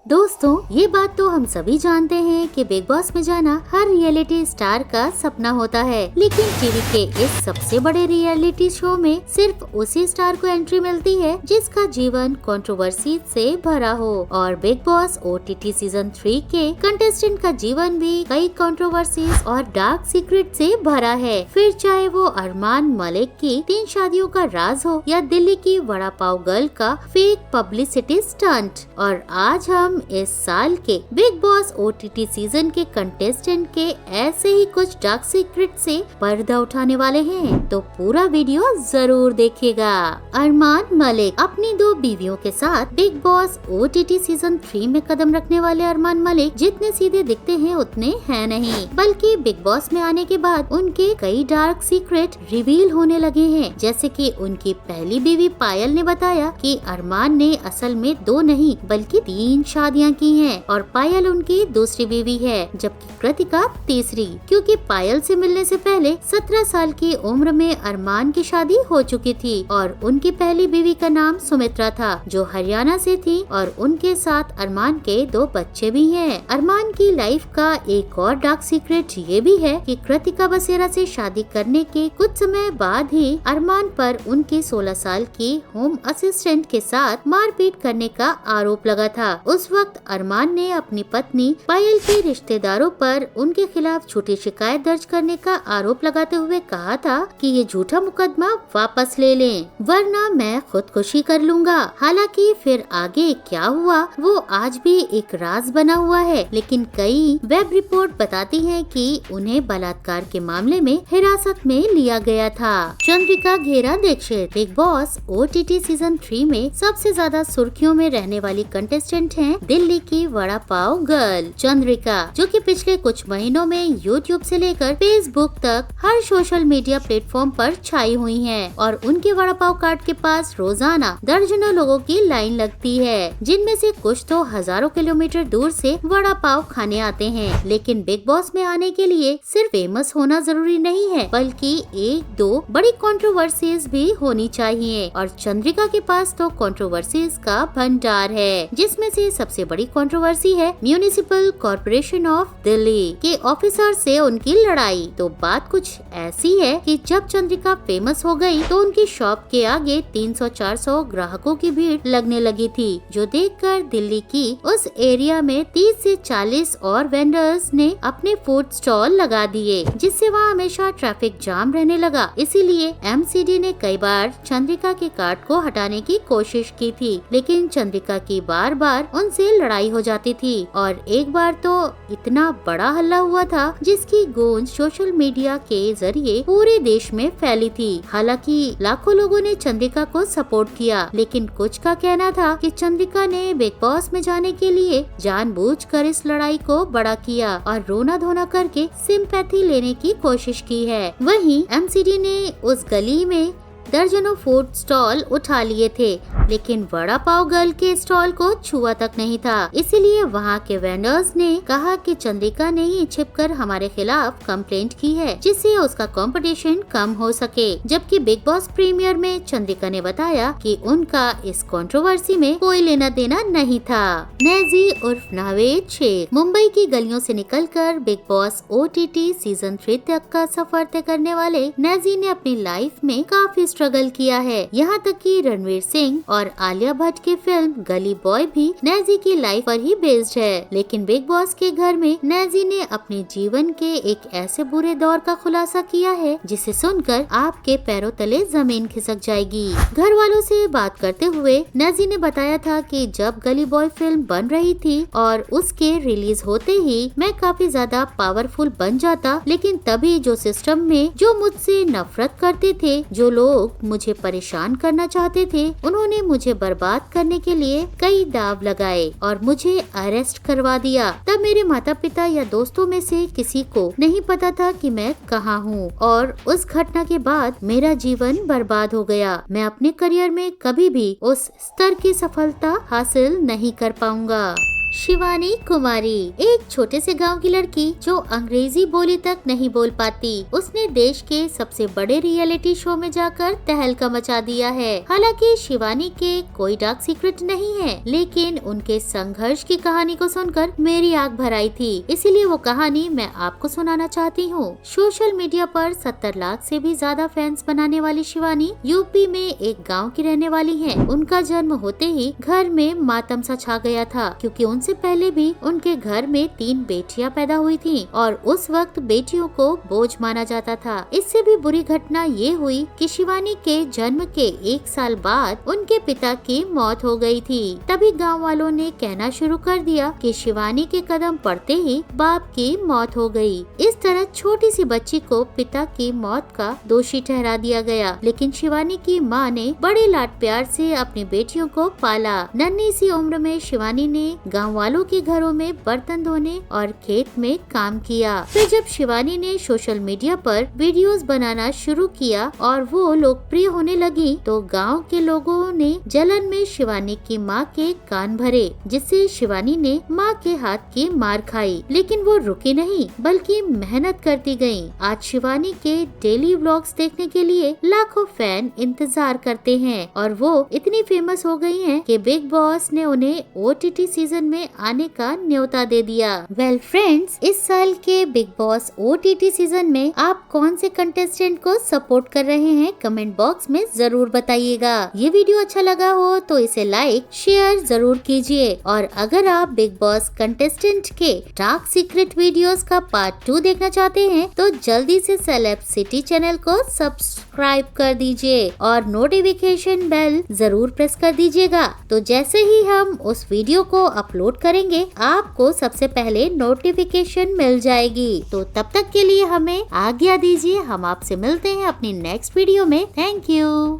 दोस्तों, ये बात तो हम सभी जानते हैं कि बिग बॉस में जाना हर रियलिटी स्टार का सपना होता है, लेकिन टीवी के इस सबसे बड़े रियलिटी शो में सिर्फ उसी स्टार को एंट्री मिलती है जिसका जीवन कंट्रोवर्सी से भरा हो। और बिग बॉस OTT सीजन 3 के कंटेस्टेंट का जीवन भी कई कंट्रोवर्सीज और डार्क सीक्रेट से भरा है। फिर चाहे वो अरमान मलिक की 3 शादियों का राज हो या दिल्ली की वड़ा पाव गर्ल का फेक पब्लिसिटी स्टंट। और आज हम इस साल के बिग बॉस OTT सीजन के कंटेस्टेंट के ऐसे ही कुछ डार्क सीक्रेट से पर्दा उठाने वाले हैं, तो पूरा वीडियो जरूर देखिएगा। अरमान मलिक अपनी 2 बीवियों के साथ बिग बॉस OTT सीजन 3 में कदम रखने वाले अरमान मलिक जितने सीधे दिखते हैं उतने हैं नहीं, बल्कि बिग बॉस में आने के बाद उनके कई डार्क सीक्रेट रिवील होने लगे हैं। जैसे कि उनकी पहली बीवी पायल ने बताया कि अरमान ने असल में 2 नहीं बल्कि 3 शादियां की हैं और पायल उनकी दूसरी बीवी है, जबकि कृतिका तीसरी, क्योंकि पायल से मिलने से पहले 17 साल की उम्र में अरमान की शादी हो चुकी थी और उनकी पहली बीवी का नाम सुमित्रा था जो हरियाणा से थी और उनके साथ अरमान के 2 बच्चे भी हैं। अरमान की लाइफ का एक और डार्क सीक्रेट ये भी है कि कृतिका बसेरा से शादी करने के कुछ समय बाद ही अरमान पर उनकी 16 साल की होम असिस्टेंट के साथ मारपीट करने का आरोप लगा था। उस वक्त अरमान ने अपनी पत्नी पायल के रिश्तेदारों पर उनके खिलाफ झूठी शिकायत दर्ज करने का आरोप लगाते हुए कहा था कि ये झूठा मुकदमा वापस ले लें, वरना मैं खुदकुशी कर लूंगा। हालांकि फिर आगे क्या हुआ वो आज भी एक राज बना हुआ है, लेकिन कई वेब रिपोर्ट बताती हैं कि उन्हें बलात्कार के मामले में हिरासत में लिया गया था। Chandrika Gera Dixit Bigg Boss OTT season 3 में सबसे ज्यादा सुर्खियों में रहने वाली कंटेस्टेंट हैं दिल्ली की वड़ा पाव गर्ल चंद्रिका, जो कि पिछले कुछ महीनों में YouTube से लेकर Facebook तक हर सोशल मीडिया प्लेटफॉर्म पर छाई हुई हैं और उनके वड़ा पाव कार्ट के पास रोजाना दर्जनों लोगों की लाइन लगती है, जिनमें से कुछ तो हजारों किलोमीटर दूर से वड़ा पाव खाने आते हैं। लेकिन बिग बॉस में आने के लिए सिर्फ फेमस होना जरूरी नहीं है, बल्कि 1-2 बड़ी कंट्रोवर्सीज भी होनी चाहिए और चंद्रिका के पास तो कंट्रोवर्सीज का भंडार है, जिसमें से सबसे बड़ी कंट्रोवर्सी है म्युनिसिपल कॉर्पोरेशन ऑफ दिल्ली के ऑफिसर से उनकी लड़ाई। तो बात कुछ ऐसी है कि जब चंद्रिका फेमस हो गई तो उनकी शॉप के आगे 300-400 ग्राहकों की भीड़ लगने लगी थी, जो देखकर दिल्ली की उस एरिया में 30 से 40 और वेंडर्स ने अपने फूड स्टॉल लगा दिए, जिससे वहाँ हमेशा ट्रैफिक जाम रहने लगा। इसीलिए MCD ने कई बार चंद्रिका के कार्ट को हटाने की कोशिश की थी, लेकिन चंद्रिका की बार बार उनसे लड़ाई हो जाती थी और एक बार तो इतना बड़ा हल्ला हुआ था जिसकी गूंज सोशल मीडिया के जरिए पूरे देश में फैली थी। हालांकि लाखों लोगों ने चंद्रिका को सपोर्ट किया, लेकिन कुछ का कहना था कि चंद्रिका ने बिग बॉस में जाने के लिए जानबूझकर इस लड़ाई को बड़ा किया और रोना धोना करके सिंपैथी लेने की कोशिश की है। वहीं MCD ने उस गली में दर्जनों फूड स्टॉल उठा लिए थे, लेकिन वड़ा पाव गर्ल के स्टॉल को छुआ तक नहीं था। इसीलिए वहाँ के वेंडर्स ने कहा कि चंद्रिका ने ही छिपकर हमारे खिलाफ कंप्लेंट की है, जिससे उसका कंपटीशन कम हो सके। जबकि बिग बॉस प्रीमियर में चंद्रिका ने बताया कि उनका इस कंट्रोवर्सी में कोई लेना देना नहीं था। नेजी उर्फ नावेद शेख मुंबई की गलियों से निकलकर बिग बॉस OTT सीजन 3 तक का सफर तय करने वाले नेजी ने अपनी लाइफ में काफी स्ट्रगल किया है। यहाँ तक कि रणवीर सिंह और आलिया भट्ट की फिल्म गली बॉय भी नेजी की लाइफ पर ही बेस्ड है। लेकिन बिग बॉस के घर में नेजी ने अपने जीवन के एक ऐसे बुरे दौर का खुलासा किया है जिसे सुनकर आपके पैरों तले जमीन खिसक जाएगी। घर वालों से बात करते हुए नेजी ने बताया था कि जब गली बॉय फिल्म बन रही थी और उसके रिलीज होते ही मैं काफी ज्यादा पावरफुल बन जाता, लेकिन तभी जो सिस्टम में जो मुझसे नफरत करते थे, जो लोग मुझे परेशान करना चाहते थे, उन्होंने मुझे बर्बाद करने के लिए कई दाव लगाए और मुझे अरेस्ट करवा दिया। तब मेरे माता पिता या दोस्तों में से किसी को नहीं पता था कि मैं कहाँ हूँ और उस घटना के बाद मेरा जीवन बर्बाद हो गया। मैं अपने करियर में कभी भी उस स्तर की सफलता हासिल नहीं कर पाऊंगा। शिवानी कुमारी एक छोटे से गांव की लड़की जो अंग्रेजी बोली तक नहीं बोल पाती। उसने देश के सबसे बड़े रियलिटी शो में जाकर तहलका मचा दिया है। हालांकि शिवानी के कोई डार्क सीक्रेट नहीं है, लेकिन उनके संघर्ष की कहानी को सुनकर मेरी आंख भर आई थी। इसीलिए वो कहानी मैं आपको सुनाना चाहती हूँ। सोशल मीडिया पर 70 लाख से भी ज्यादा फैंस बनाने वाली शिवानी यूपी में एक गाँव की रहने वाली है। उनका जन्म होते ही घर में मातम सा छा गया था, क्योंकि उनसे पहले भी उनके घर में 3 बेटियां पैदा हुई थीं और उस वक्त बेटियों को बोझ माना जाता था। इससे भी बुरी घटना ये हुई कि शिवानी के जन्म के 1 साल बाद उनके पिता की मौत हो गई थी। तभी गांव वालों ने कहना शुरू कर दिया कि शिवानी के कदम पड़ते ही बाप की मौत हो गई। इस तरह छोटी सी बच्ची को पिता की मौत का दोषी ठहरा दिया गया। लेकिन शिवानी की माँ ने बड़े लाड प्यार से अपनी बेटियों को पाला। नन्ही सी उम्र में शिवानी ने गांव वालों के घरों में बर्तन धोने और खेत में काम किया। फिर जब शिवानी ने सोशल मीडिया पर वीडियोस बनाना शुरू किया और वो लोकप्रिय होने लगी, तो गांव के लोगों ने जलन में शिवानी की माँ के कान भरे, जिससे शिवानी ने माँ के हाथ की मार खाई। लेकिन वो रुकी नहीं, बल्कि मेहनत करती गयी। आज शिवानी के डेली व्लॉग्स देखने के लिए लाखों फैन इंतजार करते हैं और वो इतनी फेमस हो गई हैं कि बिग बॉस ने उन्हें OTT सीजन में आने का न्योता दे दिया। वेल फ्रेंड्स, इस साल के बिग बॉस OTT सीजन में आप कौन से कंटेस्टेंट को सपोर्ट कर रहे हैं, कमेंट बॉक्स में जरूर बताइएगा। ये वीडियो अच्छा लगा हो तो इसे लाइक शेयर जरूर कीजिए, और अगर आप बिग बॉस कंटेस्टेंट के डार्क सीक्रेट वीडियोस का पार्ट 2 देखना चाहते हैं तो जल्दी से सेलेब सिटी चैनल को सब्सक्राइब कर दीजिए और नोटिफिकेशन बेल जरूर प्रेस कर दीजिएगा। तो जैसे ही हम उस वीडियो को अपलोड करेंगे, आपको सबसे पहले नोटिफिकेशन मिल जाएगी। तो तब तक के लिए हमें आज्ञा दीजिए। हम आपसे मिलते हैं अपनी नेक्स्ट वीडियो में। Thank you.